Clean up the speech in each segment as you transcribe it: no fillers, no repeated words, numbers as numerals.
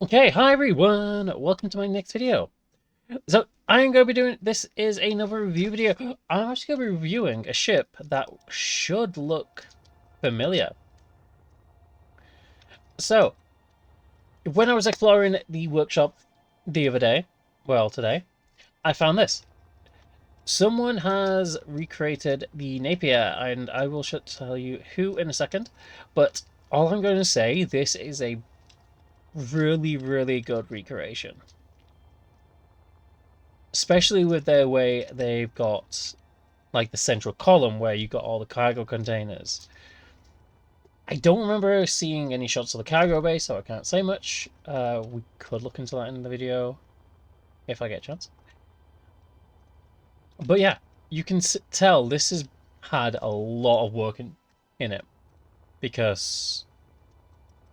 Okay, hi everyone, welcome to my next video. So I'm going to be doing, this is another review video. I'm actually going to be reviewing a ship that should look familiar. So, when I was exploring the workshop the other day, well today, I found this. Someone has recreated the Napier, and I will tell you who in a second, but all I'm going to say, this is a really, really good recreation. Especially with their way they've got like the central column where you got all the cargo containers. I don't remember seeing any shots of the cargo bay, so I can't say much. We could look into that in the video if I get a chance. But yeah, you can tell this has had a lot of work in it because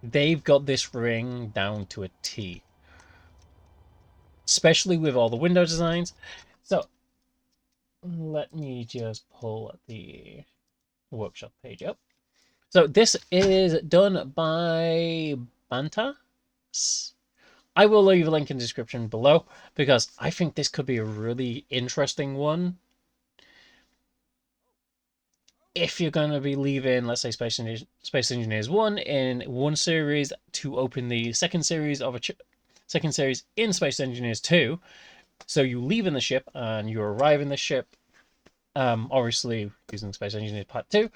they've got this ring down to a T, especially with all the window designs. So let me just pull the workshop page up. So this is done by Bannta. I will leave a link in the description below because I think this could be a really interesting one. If you're going to be leaving, let's say, Space Engineers 1 in one series to open the second series of second series in Space Engineers 2, so you leave in the ship and you arrive in the ship, obviously using Space Engineers Part 2.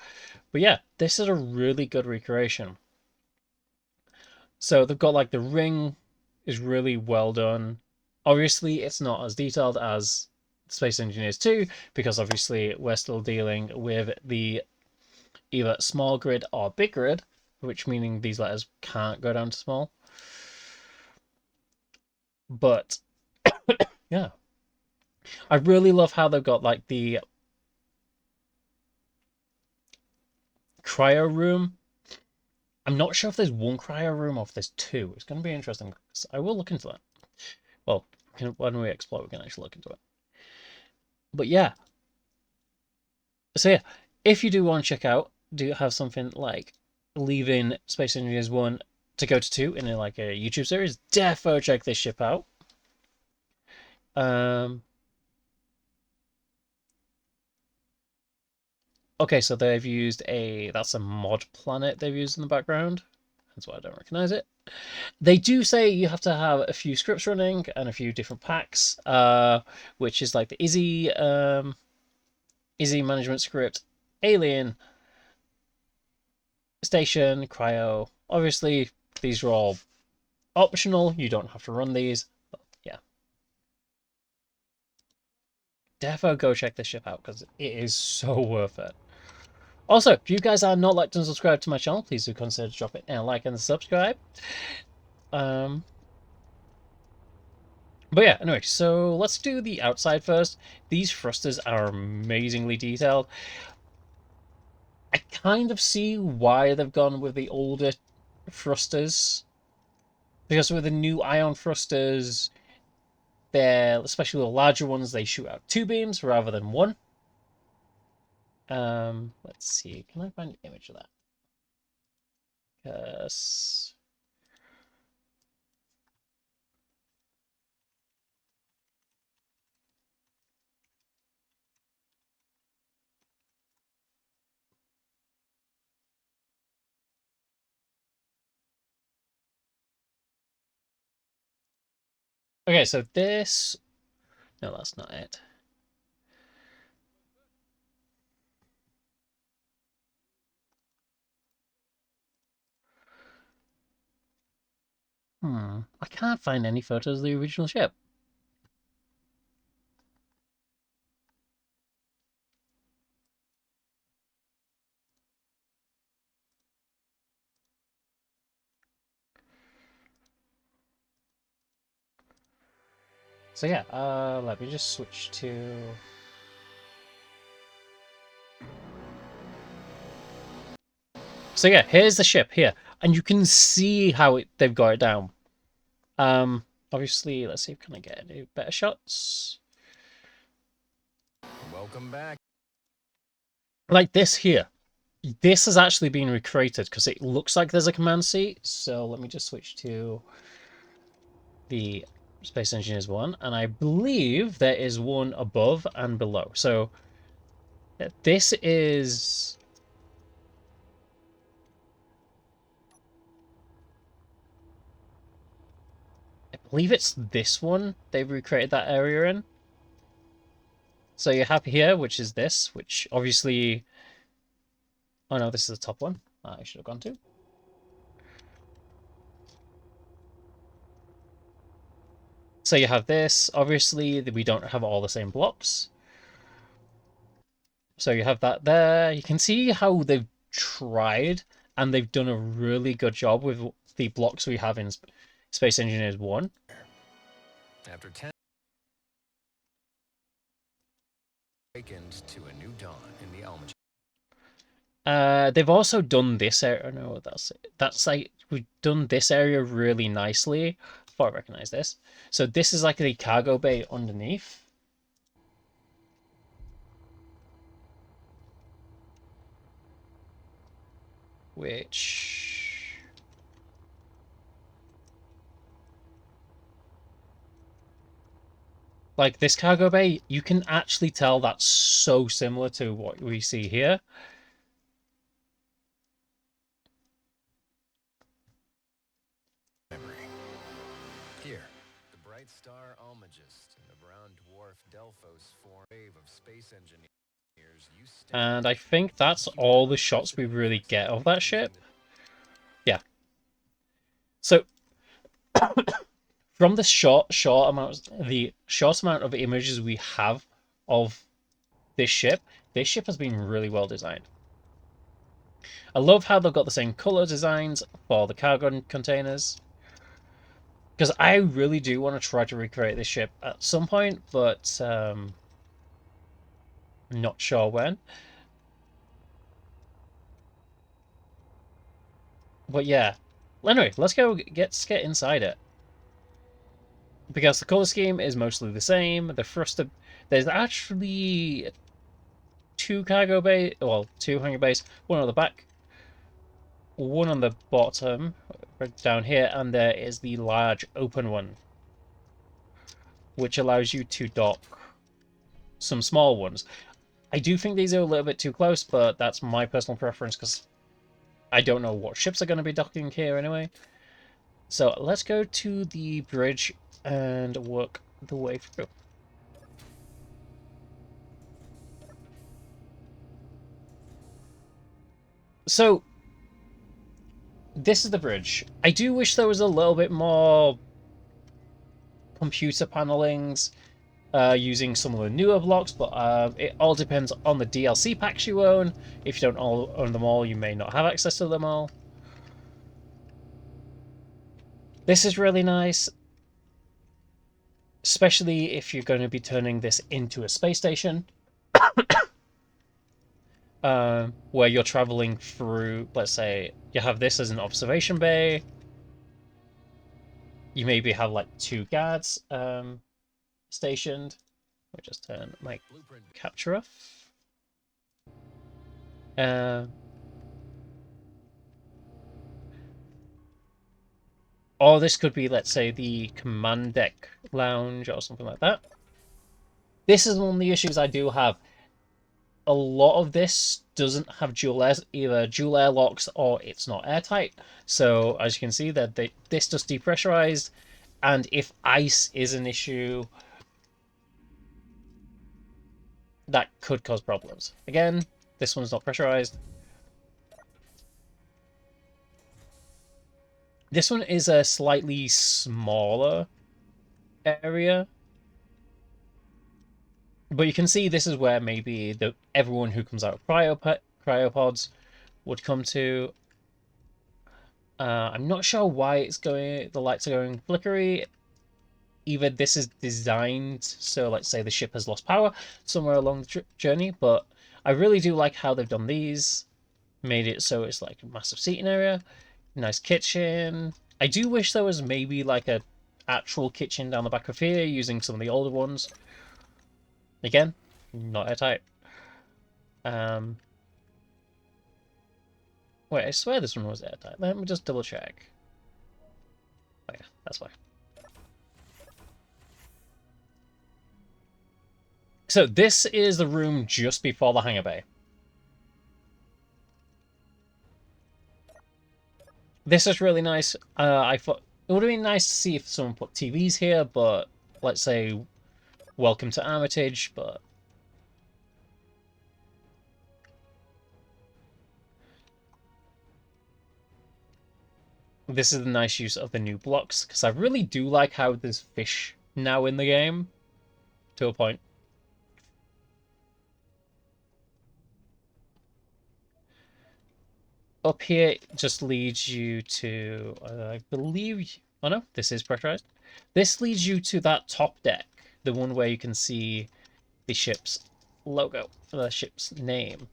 But yeah, this is a really good recreation. So they've got like the ring is really well done. Obviously, it's not as detailed as Space Engineers 2 because obviously we're still dealing with the either small grid or big grid, which meaning these letters can't go down to small. But yeah, I really love how they've got like the cryo room. I'm not sure if there's one cryo room or if there's two. It's going to be interesting. I will look into that. Well, when we explore, we can actually look into it. But yeah, so yeah, if you do want to check out, do have something like leaving Space Engineers 1 to go to 2 in like a YouTube series, defo check this ship out. Okay, so they've used that's a mod planet they've used in the background. That's why I don't recognize it. They do say you have to have a few scripts running and a few different packs, which is like the Izzy management script, Alien, Station, Cryo. Obviously, these are all optional. You don't have to run these. But yeah. Defo go check this ship out because it is so worth it. Also, if you guys are not liked and subscribed to my channel, please do consider dropping a like and subscribe. Um, but yeah, anyway, so let's do the outside first. These thrusters are amazingly detailed. I kind of see why they've gone with the older thrusters. Because with the new ion thrusters, they're, especially the larger ones, they shoot out two beams rather than one. Let's see, can I find an image of that? Because okay, so this, no, that's not it. I can't find any photos of the original ship. So yeah, let me just switch to... So yeah, here's the ship here, and you can see how they've got it down. Obviously, let's see if can I get any better shots. Welcome back. Like this here. This has actually been recreated because it looks like there's a command seat. So let me just switch to the Space Engineers one, and I believe there is one above and below. So this is... I believe it's this one they've recreated that area in. So you have here, which is this, which obviously... Oh no, this is the top one. I should have gone to. So you have this. Obviously, we don't have all the same blocks. So you have that there. You can see how they've tried, and they've done a really good job with the blocks we have in Space Engineers 1. After 10 awakened to a new dawn in the Almond. They've also done this area. No, that's like we've done this area really nicely. Before I recognize this, so this is like the cargo bay underneath. Which... like this cargo bay, you can actually tell that's so similar to what we see here. Here, the bright star Almagist and the brown dwarf Delphos form a wave of space engineers. And I think that's all the shots we really get of that ship. Yeah. So from the short amount of images we have of this ship has been really well designed. I love how they've got the same color designs for the cargo containers, because I really do want to try to recreate this ship at some point, but not sure when. But yeah, anyway, let's get inside it, because the color scheme is mostly the same. The thruster, there's actually two cargo bay, well, two hangar bays, one on the back, one on the bottom, right down here, and there is the large open one, which allows you to dock some small ones. I do think these are a little bit too close, but that's my personal preference because I don't know what ships are going to be docking here anyway. So let's go to the bridge and work the way through. So this is the bridge. I do wish there was a little bit more computer panelings using some of the newer blocks, but it all depends on the DLC packs you own. If you don't own them all, you may not have access to them all. This is really nice, especially if you're going to be turning this into a space station. Where you're traveling through, let's say, you have this as an observation bay. You maybe have like two guards stationed. Let me just turn my capture off. Or this could be, let's say, the command deck lounge or something like that. This is one of the issues I do have. A lot of this doesn't have either dual air locks or it's not airtight. So as you can see, that this does depressurized, and if ice is an issue, that could cause problems. Again, this one's not pressurized. This one is a slightly smaller area. But you can see this is where maybe everyone who comes out of cryopods would come to. I'm not sure why the lights are going flickery. Either this is designed so, let's say, the ship has lost power somewhere along the journey, but I really do like how they've done these. Made it so it's like a massive seating area, nice kitchen. I do wish there was maybe like a actual kitchen down the back of here using some of the older ones. Again, not airtight. Wait, I swear this one was airtight. Let me just double check. Oh yeah, that's fine. So this is the room just before the hangar bay. This is really nice. I thought it would have been nice to see if someone put TVs here, but let's say welcome to Armitage, but this is the nice use of the new blocks, because I really do like how there's fish now in the game, to a point. Up here just leads you to, I believe, oh no, this is pressurized. This leads you to that top deck, the one where you can see the ship's logo, the ship's name.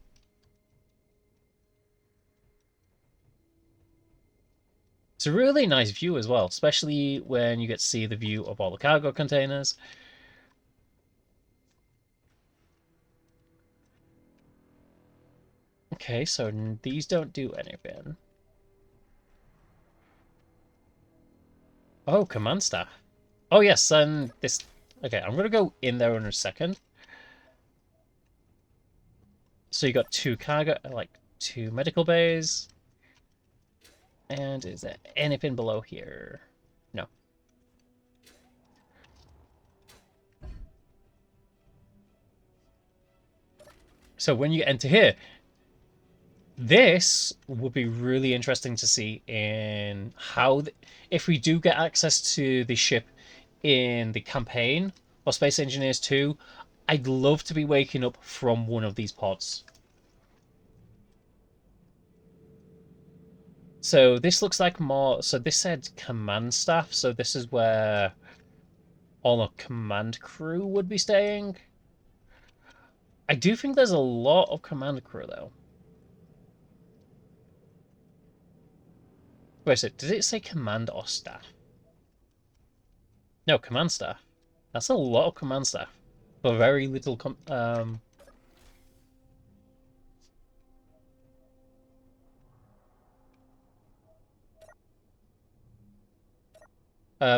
It's a really nice view as well, especially when you get to see the view of all the cargo containers. Okay, so these don't do anything. Oh, command staff. Oh yes, and this. Okay, I'm gonna go in there in a second. So you got two cargo, like two medical bays. And is there anything below here? No. So when you enter here, this would be really interesting to see in how, if we do get access to the ship in the campaign or Space Engineers 2, I'd love to be waking up from one of these pods. So this looks like more, so this said command staff, so this is where all the command crew would be staying. I do think there's a lot of command crew though. Wait a sec, did it say command or staff? No, command staff. That's a lot of command staff for very little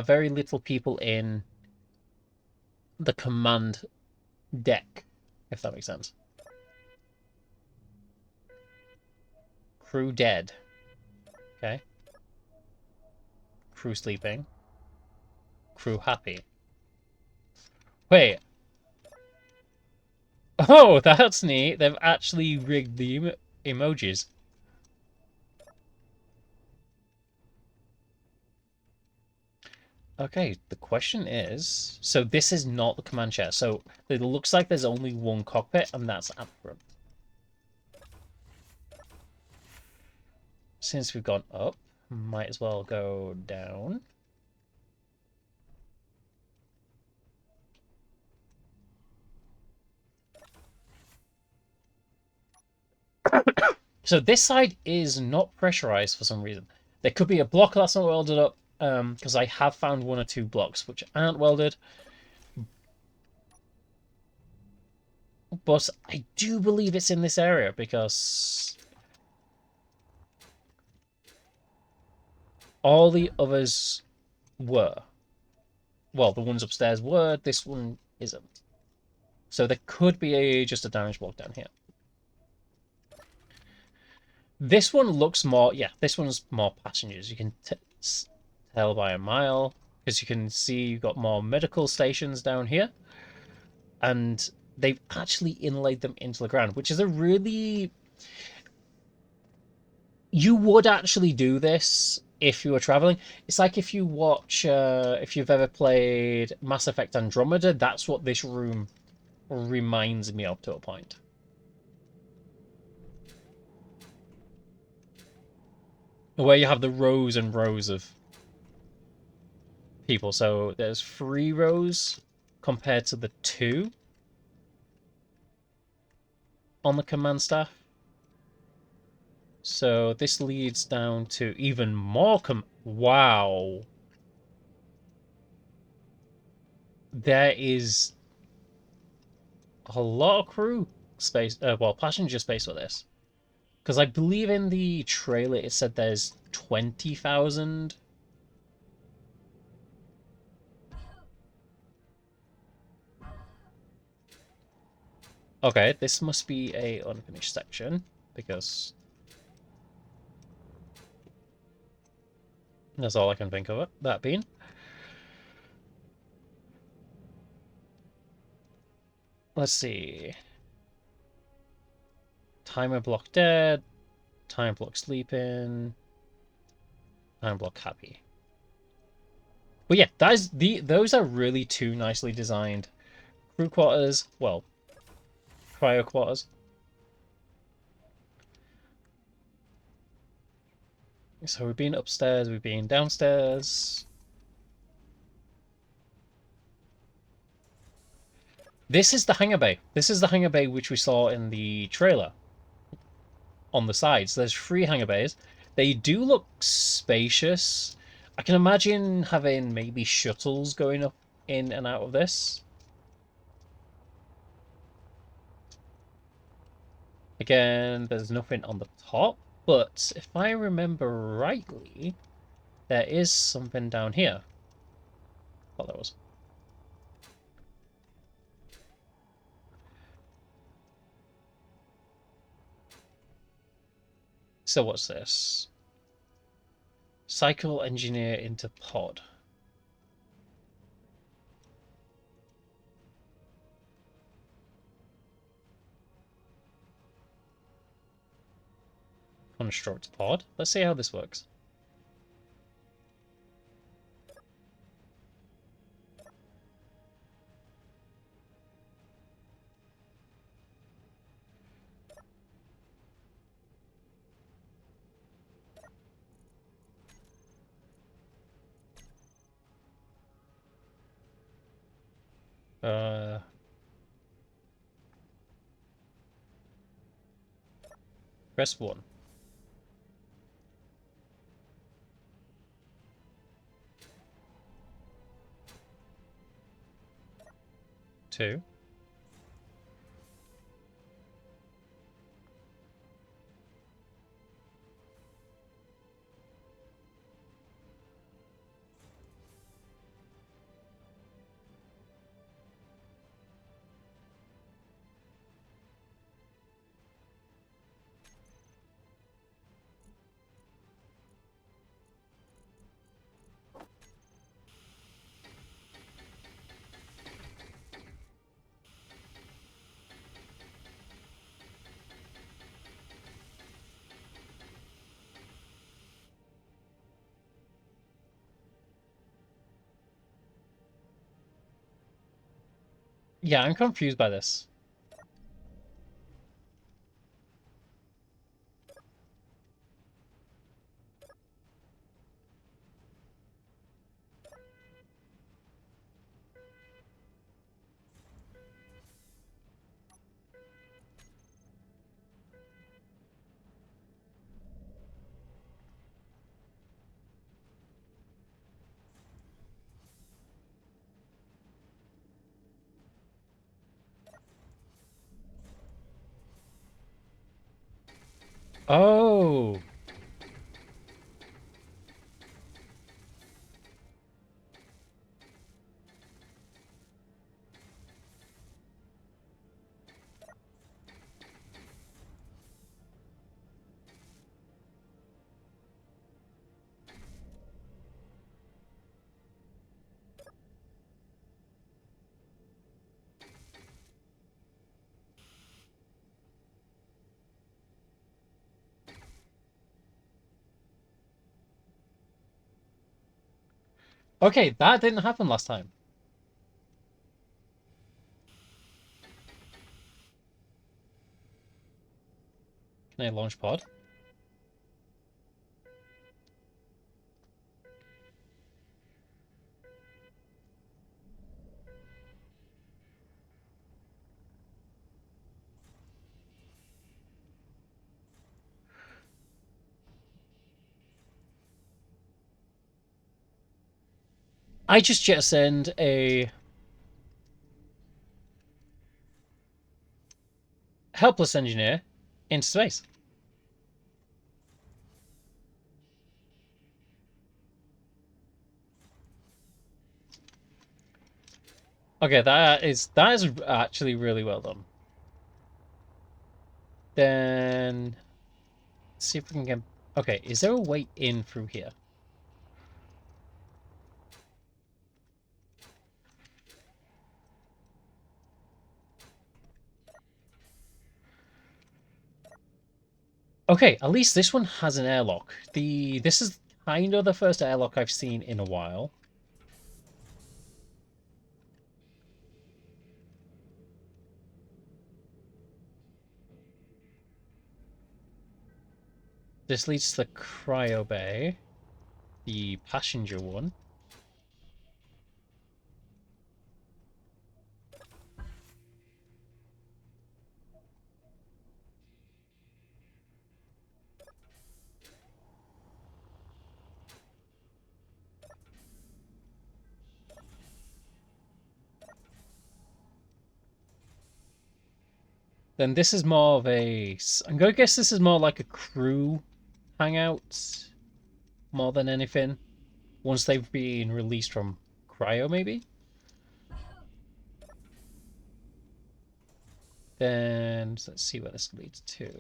very little people in the command deck, if that makes sense. Crew dead. Okay. Crew sleeping. Crew happy. Wait. Oh, that's neat. They've actually rigged the emojis. Okay, the question is, so this is not the command chair. So it looks like there's only one cockpit, and that's at the front. Since we've gone up, might as well go down. So this side is not pressurized for some reason. There could be a block that's not welded up, because I have found one or two blocks which aren't welded. But I do believe it's in this area because all the others were. Well, the ones upstairs were, this one isn't. So there could be just a damage block down here. This one looks more, yeah, this one's more passengers. You can tell by a mile, because you can see you've got more medical stations down here. And they've actually inlaid them into the ground, which is a really... You would actually do this if you were traveling. It's like if you watch, if you've ever played Mass Effect Andromeda, that's what this room reminds me of to a point. Where you have the rows and rows of people. So there's 3 rows compared to the 2 on the command staff. So this leads down to even more wow. There is a lot of crew space, well, passenger space for this. Because I believe in the trailer it said there's 20,000. Okay, this must be a unfinished section because that's all I can think of it. That being. Let's see. Timer block dead. Time block sleeping. Time block happy. But yeah, that is those are really two nicely designed crew quarters. Well, cryo quarters. So we've been upstairs, we've been downstairs. This is the hangar bay. This is the hangar bay which we saw in the trailer. On the sides, there's 3 hangar bays. They do look spacious. I can imagine having maybe shuttles going up in and out of this. Again, there's nothing on the top, but if I remember rightly, there is something down here. What there was. So what's this? Cycle engineer into pod. Construct pod. Let's see how this works. Uh, Press 1. 2. Yeah, I'm confused by this. Oh! Okay, that didn't happen last time. Can I launch pod? I just jettisoned a helpless engineer into space. Okay, that is actually really well done. Then let's see if we can get. Okay, is there a way in through here? Okay, at least this one has an airlock. This is kind of the first airlock I've seen in a while. This leads to the cryo bay, the passenger one. Then this is more of a. I'm gonna guess this is more like a crew hangout, more than anything. Once they've been released from cryo, maybe. Then let's see where this leads to.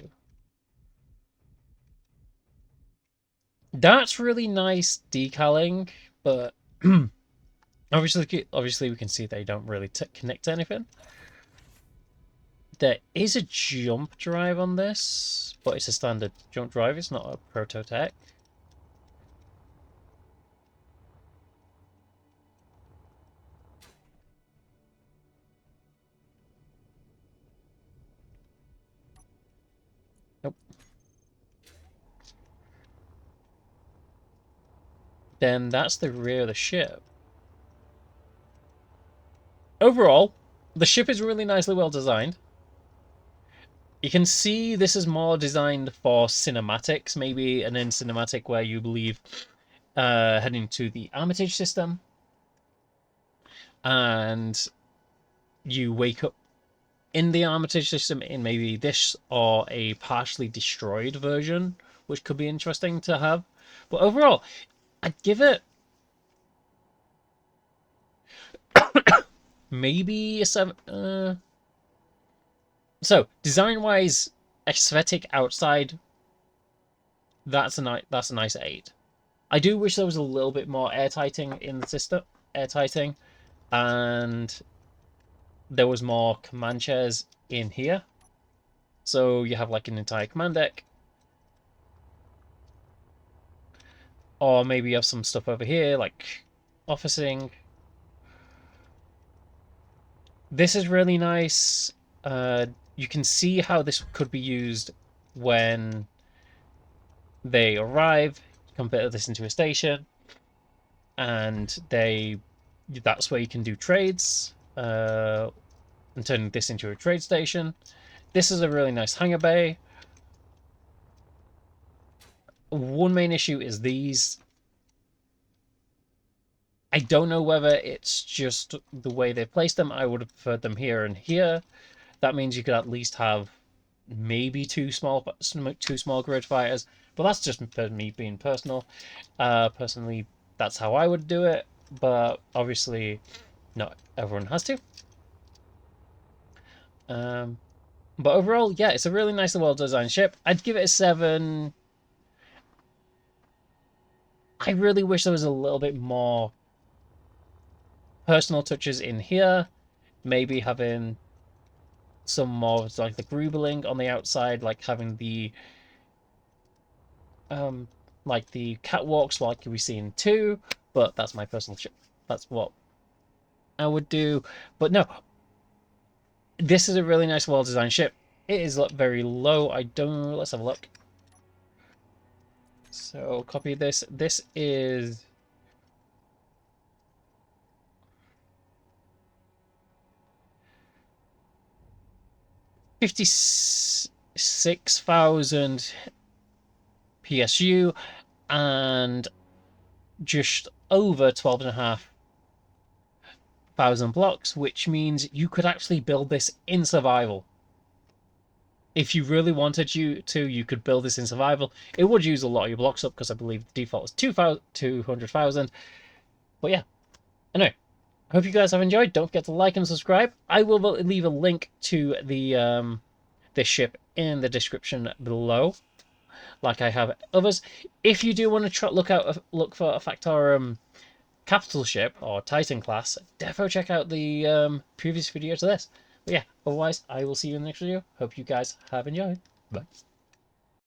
That's really nice decaling, but obviously we can see they don't really connect to anything. There is a jump drive on this, but it's a standard jump drive. It's not a prototech. Nope. Then that's the rear of the ship. Overall, the ship is really nicely well designed. You can see this is more designed for cinematics, maybe an end cinematic where you believe heading to the Armitage system, and you wake up in the Armitage system in maybe this or a partially destroyed version, which could be interesting to have. But overall, I'd give it maybe a 7. So design-wise, aesthetic outside, that's a nice 8. I do wish there was a little bit more airtighting in the system, airtighting, and there was more command chairs in here. So you have like an entire command deck, or maybe you have some stuff over here like officing. This is really nice. You can see how this could be used when they arrive. Convert this into a station, and that's where you can do trades, and turn this into a trade station. This is a really nice hangar bay. One main issue is these. I don't know whether it's just the way they placed them. I would have preferred them here and here. That means you could at least have maybe two small grid fighters, but that's just me being personal. Personally, that's how I would do it, but obviously not everyone has to. But overall, yeah, it's a really nice and well designed ship. I'd give it a 7. I really wish there was a little bit more personal touches in here. Maybe having some more like the groovling on the outside, like having the like the catwalks like we see in 2, but that's my personal ship. That's what I would do. But no, this is a really nice, well-designed ship. It is very low. Let's have a look. So copy this. This is 56,000 PSU and just over 12,500 blocks, which means you could actually build this in survival. If you really wanted you could build this in survival. It would use a lot of your blocks up because I believe the default is 200,000. But yeah, anyway, I hope you guys have enjoyed. Don't forget to like and subscribe. I will leave a link to the this ship in the description below, like I have others. If you do want to look for a Factorum capital ship or Titan class, defo check out the previous video to this. But yeah, otherwise I will see you in the next video. Hope you guys have enjoyed. Bye.